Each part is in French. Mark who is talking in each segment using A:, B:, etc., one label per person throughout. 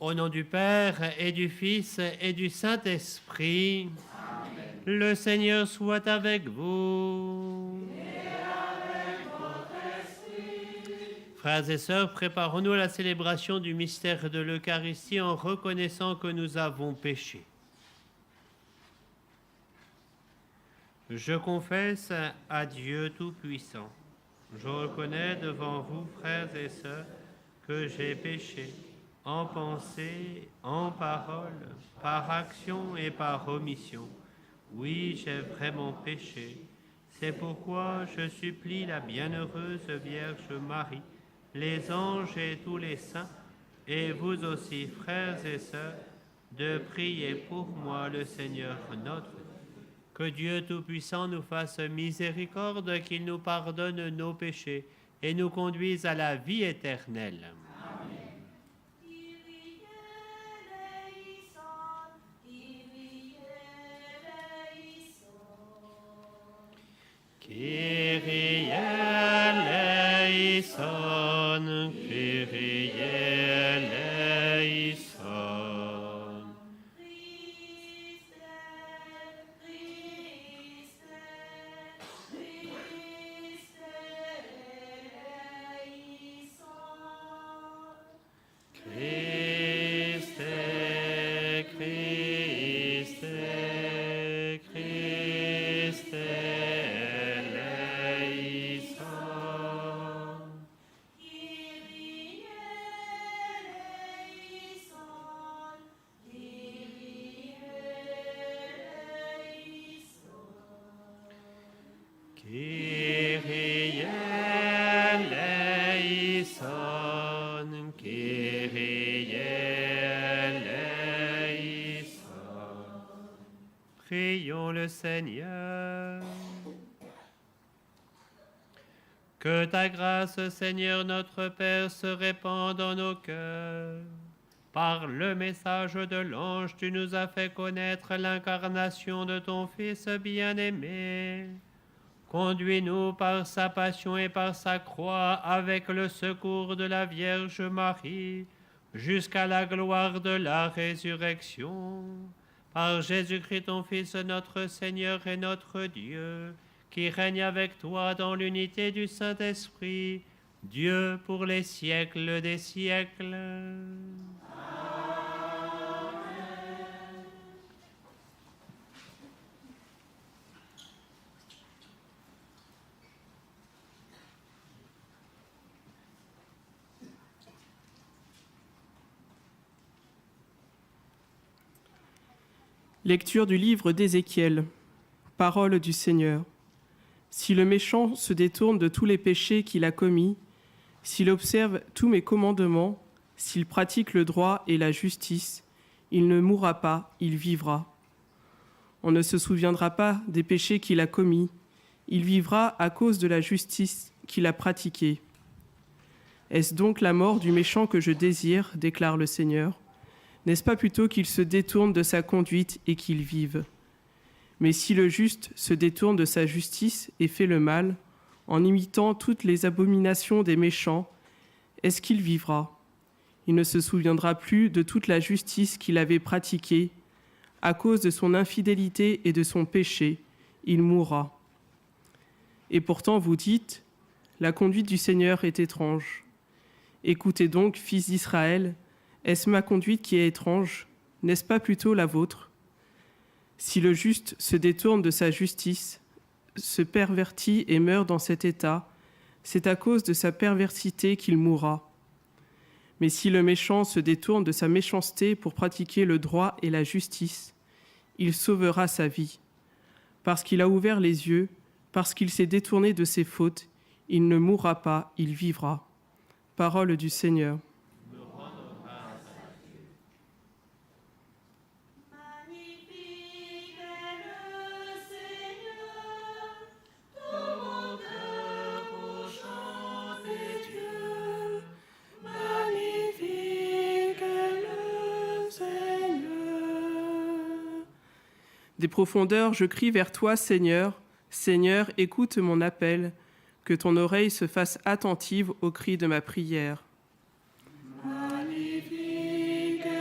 A: Au nom du Père et du Fils et du Saint-Esprit, le Seigneur soit avec vous. Et avec votre esprit. Frères et sœurs, préparons-nous à la célébration du mystère de l'Eucharistie en reconnaissant que nous avons péché. Je confesse à Dieu Tout-Puissant. Je reconnais devant vous, frères et sœurs, que j'ai péché en pensée, en parole, par action et par omission. Oui, j'ai vraiment péché. C'est pourquoi je supplie la bienheureuse Vierge Marie, les anges et tous les saints, et vous aussi, frères et sœurs, de prier pour moi le Seigneur notre Dieu. Que Dieu Tout-Puissant nous fasse miséricorde, qu'il nous pardonne nos péchés et nous conduise à la vie éternelle. Kyrie eleison, Kyrie eleison. Kyrie eleison, Kyrie eleison. Prions le Seigneur. Que ta grâce, Seigneur notre Père, se répande dans nos cœurs. Par le message de l'ange, tu nous as fait connaître l'incarnation de ton Fils bien-aimé. Conduis-nous par sa passion et par sa croix, avec le secours de la Vierge Marie, jusqu'à la gloire de la résurrection. Par Jésus-Christ, ton Fils, notre Seigneur et notre Dieu, qui règne avec toi dans l'unité du Saint-Esprit, Dieu pour les siècles des siècles.
B: Lecture du livre d'Ézéchiel. Parole du Seigneur. Si le méchant se détourne de tous les péchés qu'il a commis, s'il observe tous mes commandements, s'il pratique le droit et la justice, il ne mourra pas, il vivra. On ne se souviendra pas des péchés qu'il a commis, il vivra à cause de la justice qu'il a pratiquée. Est-ce donc la mort du méchant que je désire, déclare le Seigneur ? N'est-ce pas plutôt qu'il se détourne de sa conduite et qu'il vive ? Mais si le juste se détourne de sa justice et fait le mal, en imitant toutes les abominations des méchants, est-ce qu'il vivra ? Il ne se souviendra plus de toute la justice qu'il avait pratiquée. À cause de son infidélité et de son péché, il mourra. Et pourtant vous dites, la conduite du Seigneur est étrange. Écoutez donc, fils d'Israël, est-ce ma conduite qui est étrange ? N'est-ce pas plutôt la vôtre ? Si le juste se détourne de sa justice, se pervertit et meurt dans cet état, c'est à cause de sa perversité qu'il mourra. Mais si le méchant se détourne de sa méchanceté pour pratiquer le droit et la justice, il sauvera sa vie. Parce qu'il a ouvert les yeux, parce qu'il s'est détourné de ses fautes, il ne mourra pas, il vivra. Parole du Seigneur. Des profondeurs, je crie vers toi, Seigneur. Seigneur, écoute mon appel, que ton oreille se fasse attentive au cri de ma prière.
C: Magnifique est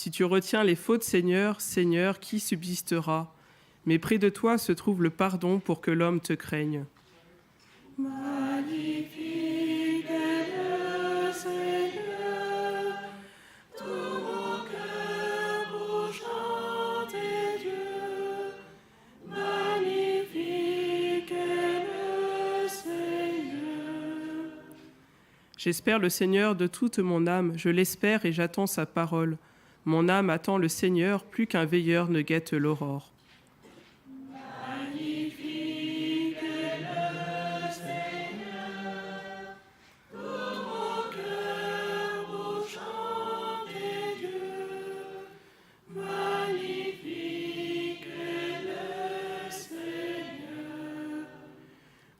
B: Si tu retiens les fautes, Seigneur, Seigneur, qui subsistera? Mais près de toi se trouve le pardon pour que l'homme te craigne. Magnifique est le Seigneur, tout mon cœur pour chanter Dieu. Magnifique est le Seigneur. J'espère le Seigneur de toute mon âme, je l'espère et j'attends sa parole. Mon âme attend le Seigneur, plus qu'un veilleur ne guette l'aurore.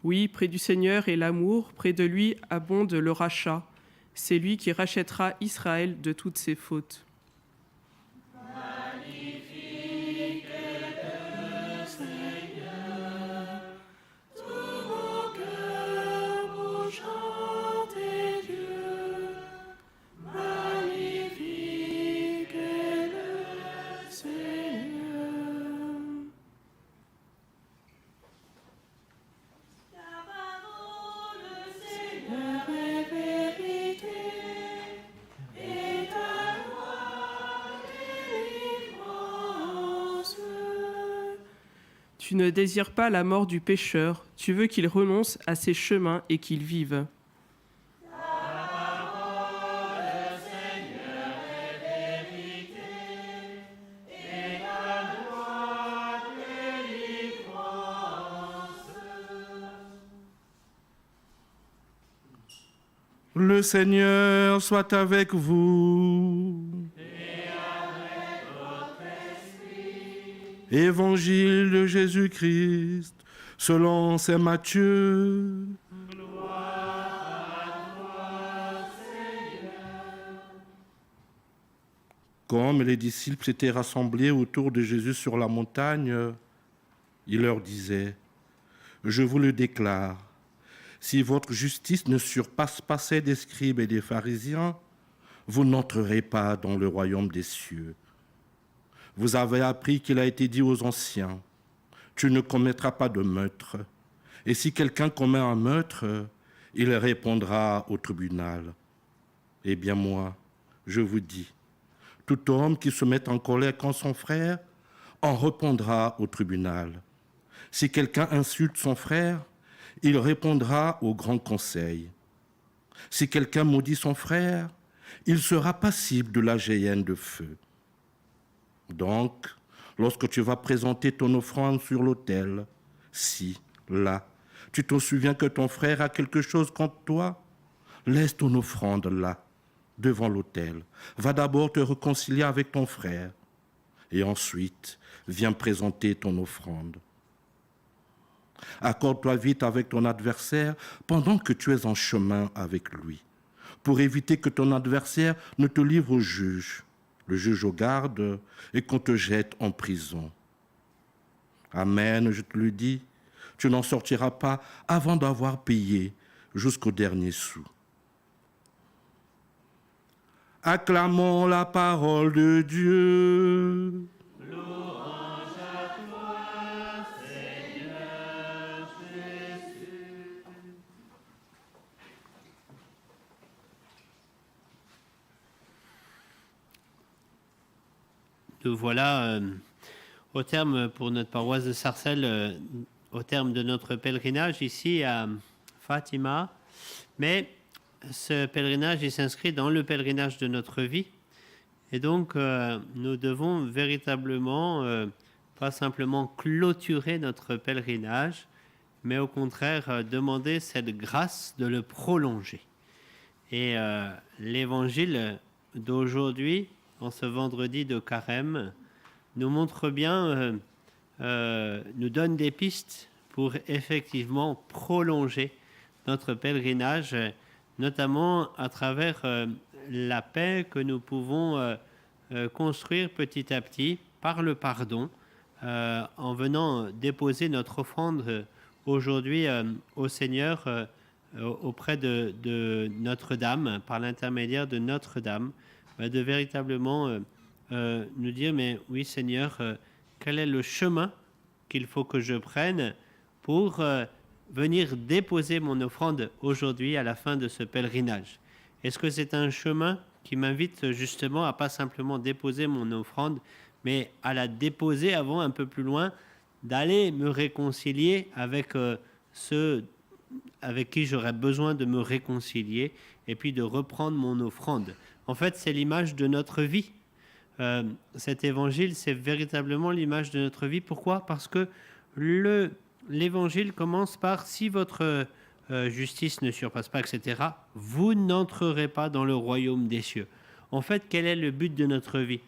B: Oui, près du Seigneur est l'amour, près de lui abonde le rachat. C'est lui qui rachètera Israël de toutes ses fautes. Magnifique est le Seigneur, tout mon cœur pour chanter Dieu. Magnifique est le Seigneur. Tu ne désires pas la mort du pécheur, tu veux qu'il renonce à ses chemins et qu'il vive.
C: Le Seigneur soit avec vous.
A: Et avec votre esprit.
C: Évangile de Jésus-Christ selon saint Matthieu.
A: Gloire à toi, Seigneur.
C: Comme les disciples s'étaient rassemblés autour de Jésus sur la montagne, il leur disait : Je vous le déclare, si votre justice ne surpasse pas celle des scribes et des pharisiens, vous n'entrerez pas dans le royaume des cieux. Vous avez appris qu'il a été dit aux anciens : Tu ne commettras pas de meurtre. Et si quelqu'un commet un meurtre, il répondra au tribunal. Eh bien moi, je vous dis, tout homme qui se met en colère contre son frère en répondra au tribunal. Si quelqu'un insulte son frère, il répondra au grand conseil. Si quelqu'un maudit son frère, il sera passible de la géhenne de feu. Donc, lorsque tu vas présenter ton offrande sur l'autel, si, là, tu te souviens que ton frère a quelque chose contre toi, laisse ton offrande là, devant l'autel. Va d'abord te réconcilier avec ton frère et ensuite, viens présenter ton offrande. Accorde-toi vite avec ton adversaire pendant que tu es en chemin avec lui, pour éviter que ton adversaire ne te livre au juge, le juge aux gardes, et qu'on te jette en prison. Amen, je te le dis, tu n'en sortiras pas avant d'avoir payé jusqu'au dernier sou. Acclamons la parole de Dieu.
A: Louange à toi, Seigneur Jésus. Nous voilà au terme pour notre paroisse de Sarcelles, au terme de notre pèlerinage ici à Fatima. Mais ce pèlerinage, il s'inscrit dans le pèlerinage de notre vie. Et donc, nous devons véritablement, pas simplement clôturer notre pèlerinage, mais au contraire, demander cette grâce de le prolonger. Et l'évangile d'aujourd'hui, en ce vendredi de Carême, nous montre bien, nous donne des pistes pour effectivement prolonger notre pèlerinage, notamment à travers la paix que nous pouvons construire petit à petit par le pardon, en venant déposer notre offrande aujourd'hui au Seigneur auprès de Notre-Dame, par l'intermédiaire de Notre-Dame, de véritablement nous dire, mais oui Seigneur, quel est le chemin qu'il faut que je prenne pour venir déposer mon offrande aujourd'hui à la fin de ce pèlerinage? Est-ce que c'est un chemin qui m'invite justement à pas simplement déposer mon offrande, mais à la déposer avant, un peu plus loin, d'aller me réconcilier avec ceux avec qui j'aurais besoin de me réconcilier, et puis de reprendre mon offrande. En fait, c'est l'image de notre vie. Cet évangile, c'est véritablement l'image de notre vie. Pourquoi? Parce que l'évangile commence par « si votre justice ne surpasse pas, etc., vous n'entrerez pas dans le royaume des cieux ». En fait, quel est le but de notre vie?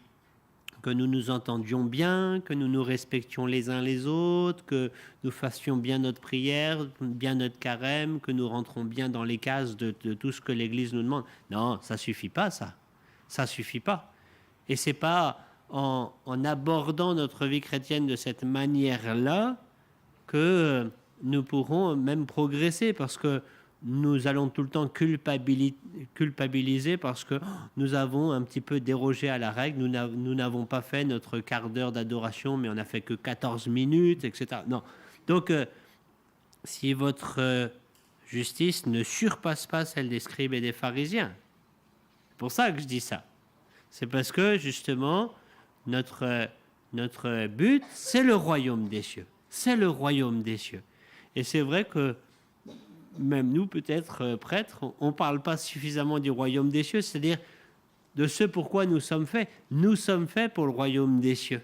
A: Que nous nous entendions bien, que nous nous respections les uns les autres, que nous fassions bien notre prière, bien notre carême, que nous rentrons bien dans les cases de tout ce que l'Église nous demande. Non, ça suffit pas, ça. Ça suffit pas. Et c'est pas en abordant notre vie chrétienne de cette manière-là que nous pourrons même progresser, parce que nous allons tout le temps culpabiliser parce que nous avons un petit peu dérogé à la règle, nous n'avons pas fait notre quart d'heure d'adoration, mais on n'a fait que 14 minutes, etc. Non. Donc, si votre justice ne surpasse pas celle des scribes et des pharisiens, c'est pour ça que je dis ça. C'est parce que, justement, notre but, c'est le royaume des cieux. C'est le royaume des cieux. Et c'est vrai que même nous, peut-être prêtres, on ne parle pas suffisamment du royaume des cieux, c'est-à-dire de ce pourquoi nous sommes faits. Nous sommes faits pour le royaume des cieux.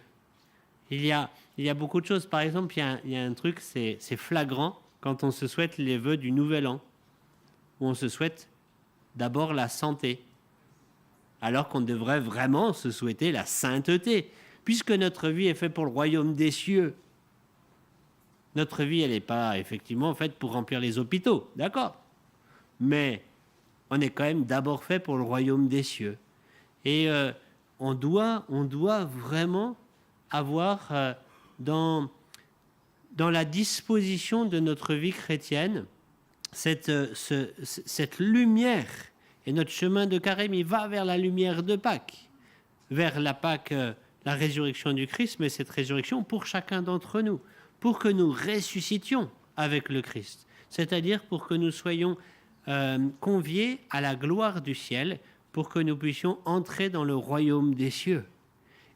A: Il y a beaucoup de choses. Par exemple, il y a un truc, c'est flagrant quand on se souhaite les vœux du nouvel an, où on se souhaite d'abord la santé, alors qu'on devrait vraiment se souhaiter la sainteté, puisque notre vie est faite pour le royaume des cieux. Notre vie, elle n'est pas effectivement faite pour remplir les hôpitaux, d'accord? Mais on est quand même d'abord fait pour le royaume des cieux. Et on doit vraiment avoir dans la disposition de notre vie chrétienne cette lumière. Et notre chemin de carême, il va vers la lumière de Pâques, vers la Pâques, la résurrection du Christ, mais cette résurrection pour chacun d'entre nous, pour que nous ressuscitions avec le Christ, c'est-à-dire pour que nous soyons conviés à la gloire du ciel, pour que nous puissions entrer dans le royaume des cieux.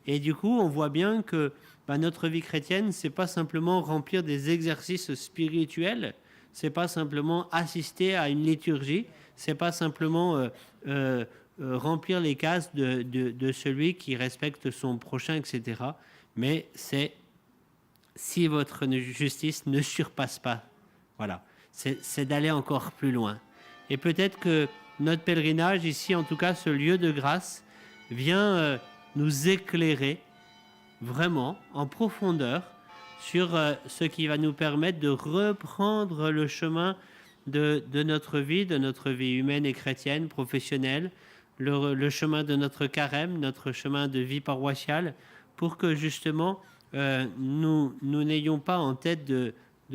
A: Et du coup, on voit bien que notre vie chrétienne, c'est pas simplement remplir des exercices spirituels, c'est pas simplement assister à une liturgie, c'est pas simplement remplir les cases de celui qui respecte son prochain, etc. Mais c'est si votre justice ne surpasse pas. Voilà, c'est d'aller encore plus loin. Et peut-être que notre pèlerinage ici, en tout cas ce lieu de grâce, vient nous éclairer vraiment en profondeur sur ce qui va nous permettre de reprendre le chemin de notre vie humaine et chrétienne, professionnelle, le chemin de notre carême, notre chemin de vie paroissiale, pour que justement nous n'ayons pas en tête de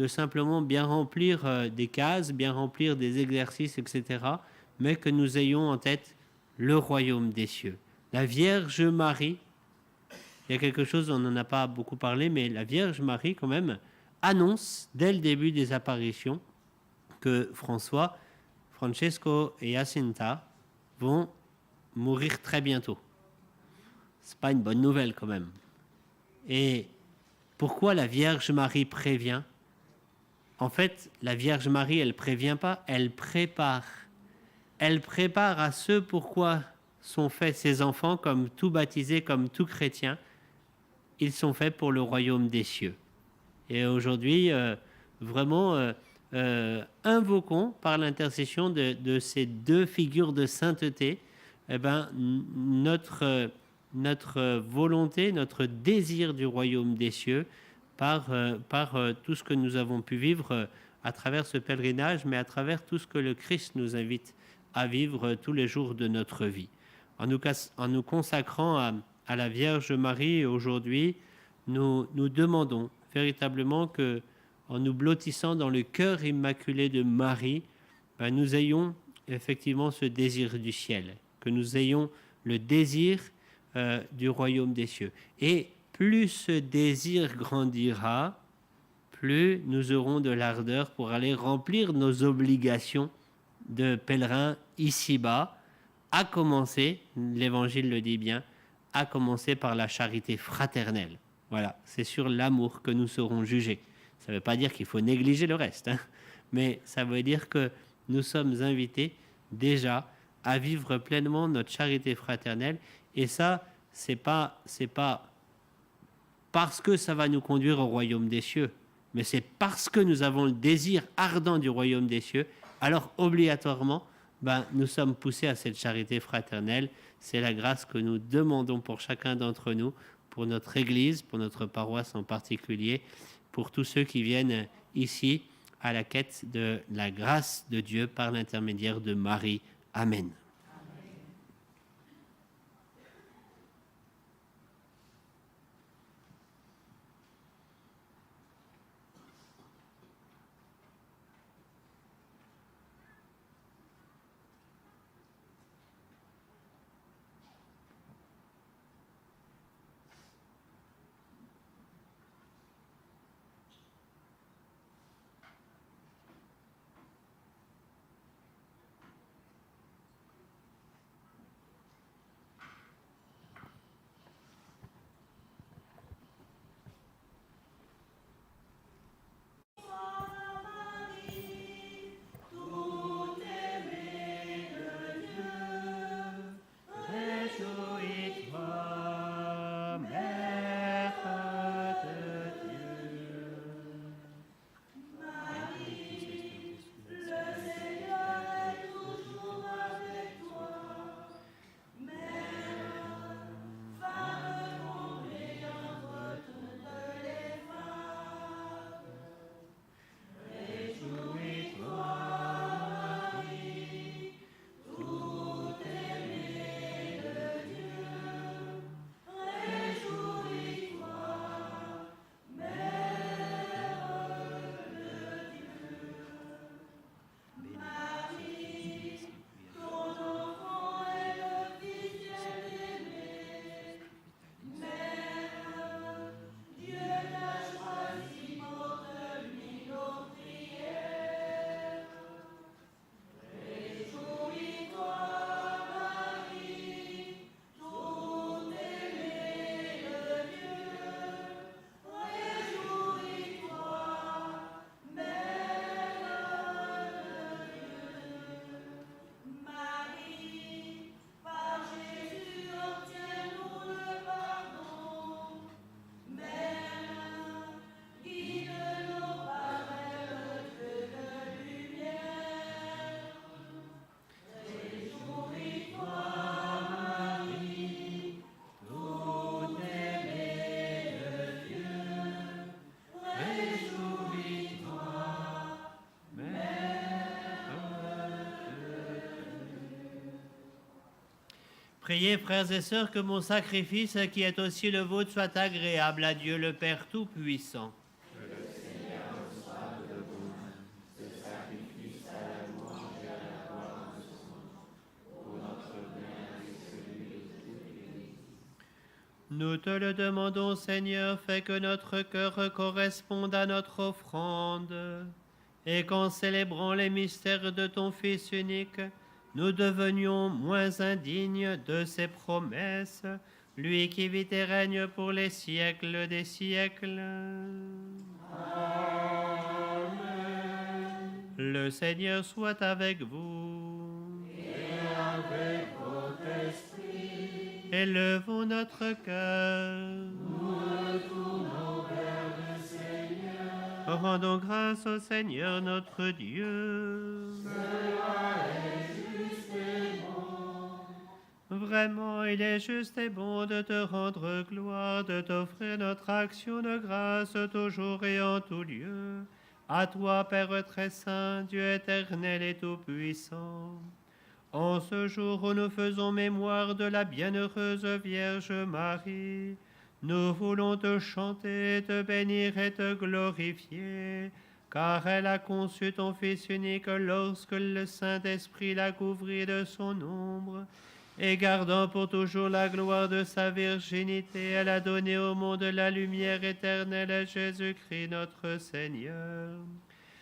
A: simplement bien remplir des cases, bien remplir des exercices, etc., mais que nous ayons en tête le royaume des cieux. La Vierge Marie, il y a quelque chose, on n'en a pas beaucoup parlé, mais la Vierge Marie, quand même, annonce dès le début des apparitions que Francesco et Jacinta vont mourir très bientôt. C'est pas une bonne nouvelle, quand même. Et pourquoi la Vierge Marie prévient? En fait, la Vierge Marie, elle prévient pas, elle prépare. Elle prépare à ce pourquoi sont faits ces enfants, comme tout baptisés, comme tout chrétien. Ils sont faits pour le royaume des cieux. Et aujourd'hui, vraiment, invoquons par l'intercession de ces deux figures de sainteté, notre volonté, notre désir du royaume des cieux par tout ce que nous avons pu vivre à travers ce pèlerinage, mais à travers tout ce que le Christ nous invite à vivre tous les jours de notre vie. En nous consacrant à la Vierge Marie aujourd'hui, nous demandons véritablement que, en nous blottissant dans le cœur immaculé de Marie, nous ayons effectivement ce désir du ciel, que nous ayons le désir du royaume des cieux. Et plus ce désir grandira, plus nous aurons de l'ardeur pour aller remplir nos obligations de pèlerins ici-bas, à commencer, l'Évangile le dit bien, à commencer par la charité fraternelle. Voilà, c'est sur l'amour que nous serons jugés. Ça ne veut pas dire qu'il faut négliger le reste, hein, mais ça veut dire que nous sommes invités déjà à vivre pleinement notre charité fraternelle. Et ça, c'est pas parce que ça va nous conduire au royaume des cieux, mais c'est parce que nous avons le désir ardent du royaume des cieux, alors obligatoirement, nous sommes poussés à cette charité fraternelle. C'est la grâce que nous demandons pour chacun d'entre nous, pour notre Église, pour notre paroisse en particulier, pour tous ceux qui viennent ici à la quête de la grâce de Dieu par l'intermédiaire de Marie. Amen. Priez, frères et sœurs, que mon sacrifice, qui est aussi le vôtre, soit agréable à Dieu le Père Tout-Puissant.
D: Que le Seigneur reçoive de vos mains ce sacrifice à la louange et à la gloire de son nom, pour notre bien et celui de toute l'Église.
A: Nous te le demandons, Seigneur, fais que notre cœur corresponde à notre offrande, et qu'en célébrant les mystères de ton Fils unique, nous devenions moins indignes de ses promesses, lui qui vit et règne pour les siècles des siècles. Amen. Le Seigneur soit avec vous.
D: Et avec votre esprit.
A: Élevons notre cœur.
D: Nous le tournons vers le Seigneur.
A: Rendons grâce au Seigneur notre Dieu.
D: Cela est juste et bon.
A: Vraiment, il est juste et bon de te rendre gloire, de t'offrir notre action de grâce toujours et en tout lieu. À toi, Père très saint, Dieu éternel et tout-puissant. En ce jour où nous faisons mémoire de la bienheureuse Vierge Marie, nous voulons te chanter, te bénir et te glorifier, car elle a conçu ton Fils unique lorsque le Saint-Esprit l'a couvri de son ombre, et gardant pour toujours la gloire de sa virginité, elle a donné au monde la lumière éternelle à Jésus-Christ notre Seigneur.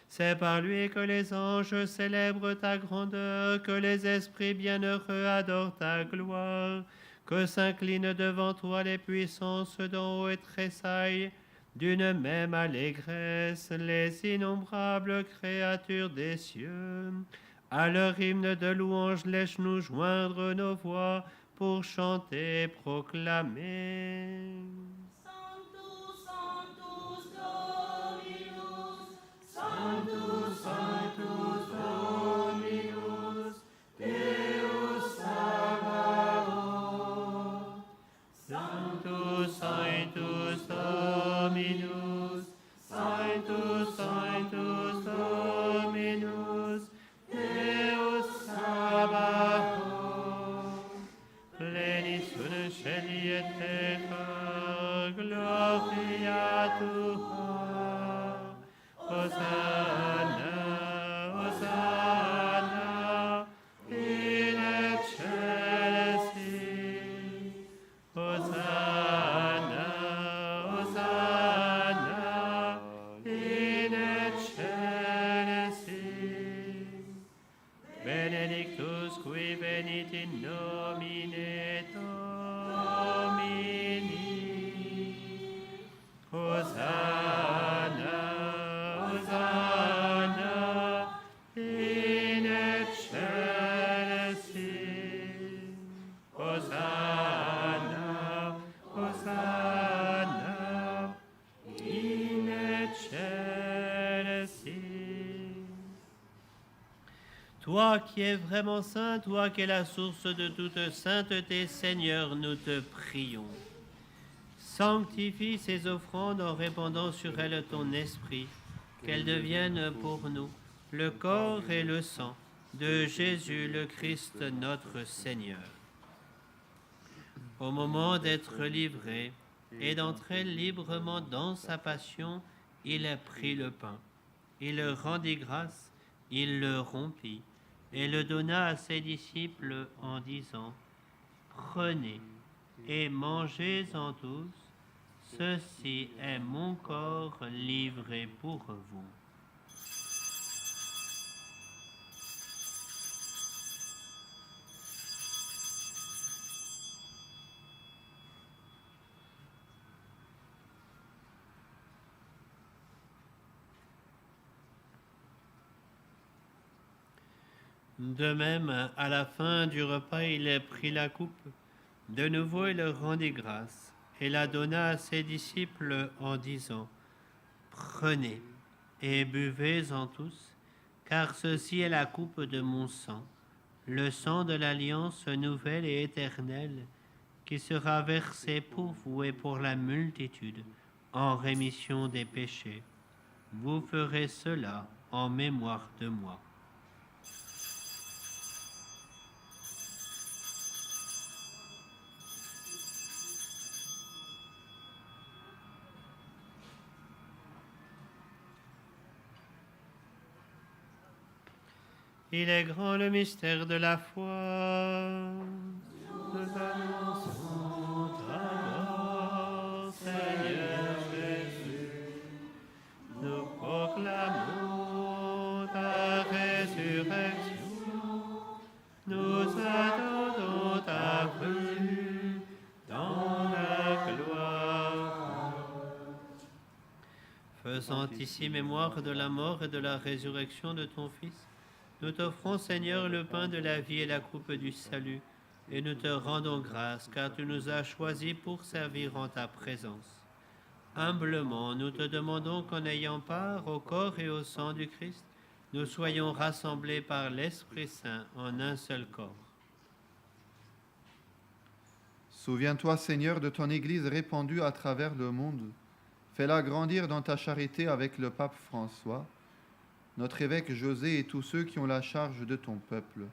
A: C'est par lui que les anges célèbrent ta grandeur, que les esprits bienheureux adorent ta gloire, que s'inclinent devant toi les puissances d'en haut et tressaillent d'une même allégresse les innombrables créatures des cieux. À leur hymne de louange, laisse-nous joindre nos voix pour chanter et proclamer.
E: Sanctus, Sanctus Dominus, Sanctus, Sanctus Dominus, Deus Sabaoth.
A: Sanctus, Sanctus Dominus, Sanctus, Sanctus Dominus, Deus Sabaoth. Plenis un cieli et terra, gloria tua. Hosanna, Hosanna, in excelsis. Hosanna, Hosanna, in excelsis. Benedictus qui venit in nomine Domini. Hosanna, Hosanna, in excelsis. Hosanna, Hosanna, in excelsis. Toi qui es vraiment saint, toi qui es la source de toute sainteté, Seigneur, nous te prions. Sanctifie ces offrandes en répandant sur elles ton esprit, qu'elles deviennent pour nous le corps et le sang de Jésus le Christ notre Seigneur. Au moment d'être livré et d'entrer librement dans sa passion, il prit le pain, il rendit grâce, il le rompit et le donna à ses disciples en disant : Prenez et mangez-en tous, ceci est mon corps livré pour vous. De même, à la fin du repas, il prit la coupe. De nouveau, il rendit grâce et la donna à ses disciples en disant : Prenez et buvez-en tous, car ceci est la coupe de mon sang, le sang de l'alliance nouvelle et éternelle, qui sera versé pour vous et pour la multitude en rémission des péchés. Vous ferez cela en mémoire de moi. Il est grand le mystère de la foi. Nous annonçons ta mort, Seigneur Jésus. Nous proclamons ta résurrection. Nous attendons ta venue dans la gloire. Faisant ici mémoire de la mort et de la résurrection de ton Fils, nous t'offrons, Seigneur, le pain de la vie et la coupe du salut, et nous te rendons grâce, car tu nous as choisis pour servir en ta présence. Humblement, nous te demandons qu'en ayant part au corps et au sang du Christ, nous soyons rassemblés par l'Esprit Saint en un seul corps.
F: Souviens-toi, Seigneur, de ton Église répandue à travers le monde. Fais-la grandir dans ta charité avec le pape François, notre évêque José et tous ceux qui ont la charge de ton peuple.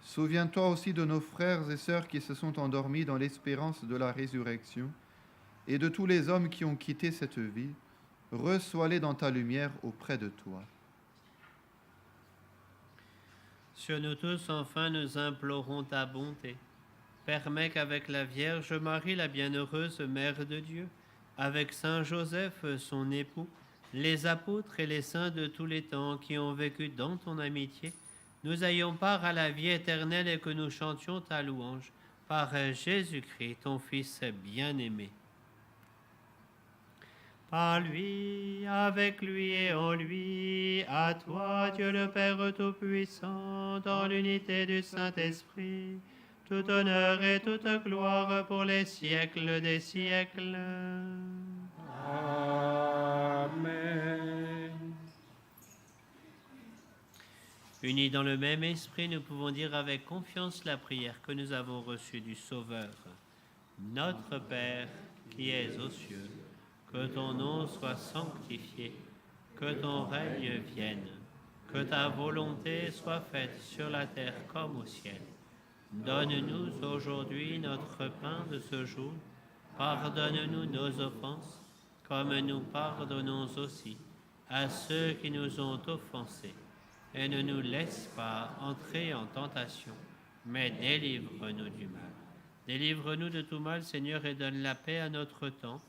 F: Souviens-toi aussi de nos frères et sœurs qui se sont endormis dans l'espérance de la résurrection et de tous les hommes qui ont quitté cette vie. Reçois-les dans ta lumière auprès de toi.
A: Sur nous tous, enfin, nous implorons ta bonté. Permets qu'avec la Vierge Marie, la bienheureuse Mère de Dieu, avec Saint Joseph, son époux, les apôtres et les saints de tous les temps qui ont vécu dans ton amitié, nous ayons part à la vie éternelle et que nous chantions ta louange par Jésus-Christ, ton Fils bien-aimé. Par lui, avec lui et en lui, à toi, Dieu le Père Tout-Puissant, dans l'unité du Saint-Esprit, tout honneur et toute gloire pour les siècles des siècles.
C: Amen.
A: Unis dans le même esprit, nous pouvons dire avec confiance la prière que nous avons reçue du Sauveur. Notre Père, qui es aux cieux, que ton nom soit sanctifié, que ton règne vienne, que ta volonté soit faite sur la terre comme au ciel. Donne-nous aujourd'hui notre pain de ce jour. Pardonne-nous nos offenses, comme nous pardonnons aussi à ceux qui nous ont offensés. Et ne nous laisse pas entrer en tentation, mais délivre-nous du mal. Délivre-nous de tout mal, Seigneur, et donne la paix à notre temps.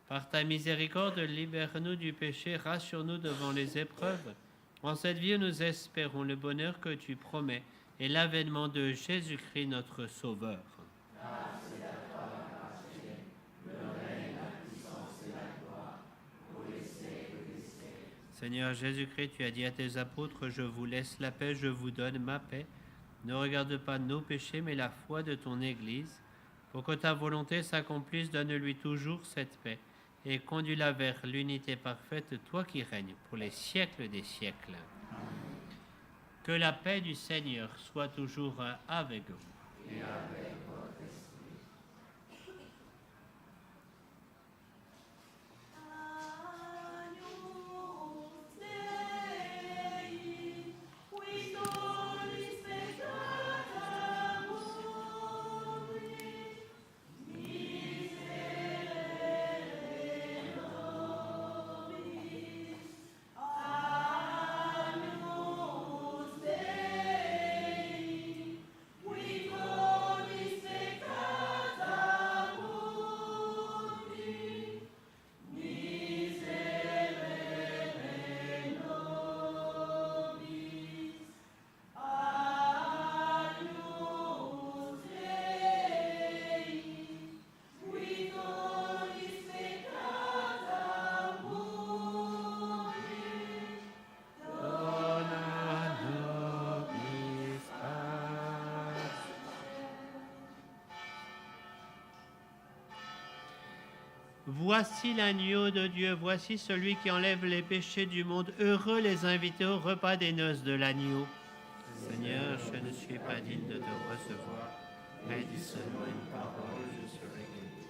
A: Par ta miséricorde, libère-nous du péché, rassure-nous devant les épreuves. En cette vie, nous espérons le bonheur que tu promets et l'avènement de Jésus-Christ, notre Sauveur. Seigneur Jésus-Christ, tu as dit à tes apôtres, je vous laisse la paix, je vous donne ma paix. Ne regarde pas nos péchés, mais la foi de ton Église. Pour que ta volonté s'accomplisse, donne-lui toujours cette paix et conduis-la vers l'unité parfaite, toi qui règnes pour les siècles des siècles. Que la paix du Seigneur soit toujours avec vous.
D: Et avec votre esprit.
E: Agnus Dei, qui tollis peccata mundi, miserere nobis. Agnus Dei, qui tollis peccata mundi, miserere nobis. Agnus Dei, qui tollis peccata mundi,
A: Dona nobis pax. Voici l'agneau de Dieu, voici celui qui enlève les péchés du monde. Heureux les invités au repas des noces de l'agneau. Seigneur, je ne suis pas digne de te recevoir, mais dis seulement une parole, je serai guéri.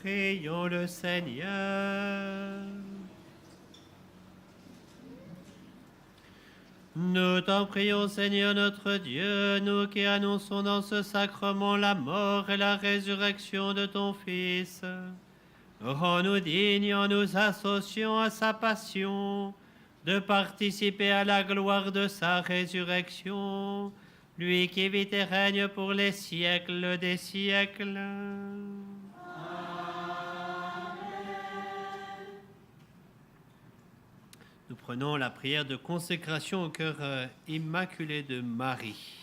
A: Prions le Seigneur. Nous t'en prions, Seigneur notre Dieu, nous qui annonçons dans ce sacrement la mort et la résurrection de ton Fils. Rends-nous dignes en nous associant à sa passion, de participer à la gloire de sa résurrection, lui qui vit et règne pour les siècles des siècles. Nous prenons la prière de consécration au cœur immaculé de Marie.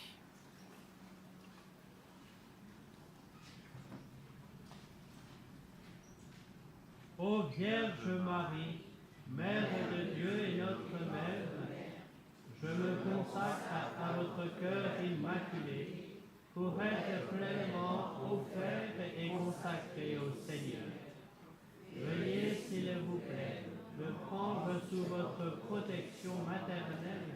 A: Ô Vierge Marie, Mère de Dieu et notre Mère, je me consacre à votre cœur immaculé pour être pleinement offert et consacré au Seigneur. Veuillez, s'il vous plaît, me prendre sous votre protection maternelle.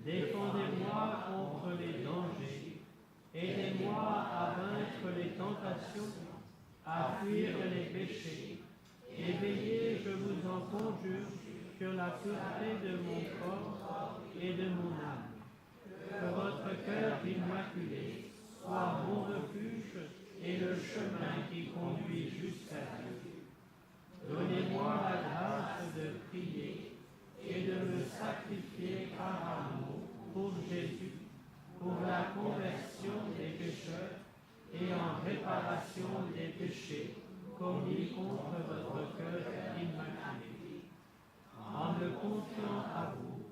A: Défendez-moi contre les dangers. Aidez-moi à vaincre les tentations, à fuir les péchés. Et veillez, je vous en conjure, sur la pureté de mon corps et de mon âme. Que votre cœur immaculé soit mon refuge et le chemin qui conduit jusqu'à Dieu. Donnez-moi la grâce de prier et de me sacrifier par amour pour Jésus, pour la conversion des pécheurs et en réparation des péchés commis contre votre cœur immaculé. En me confiant à vous,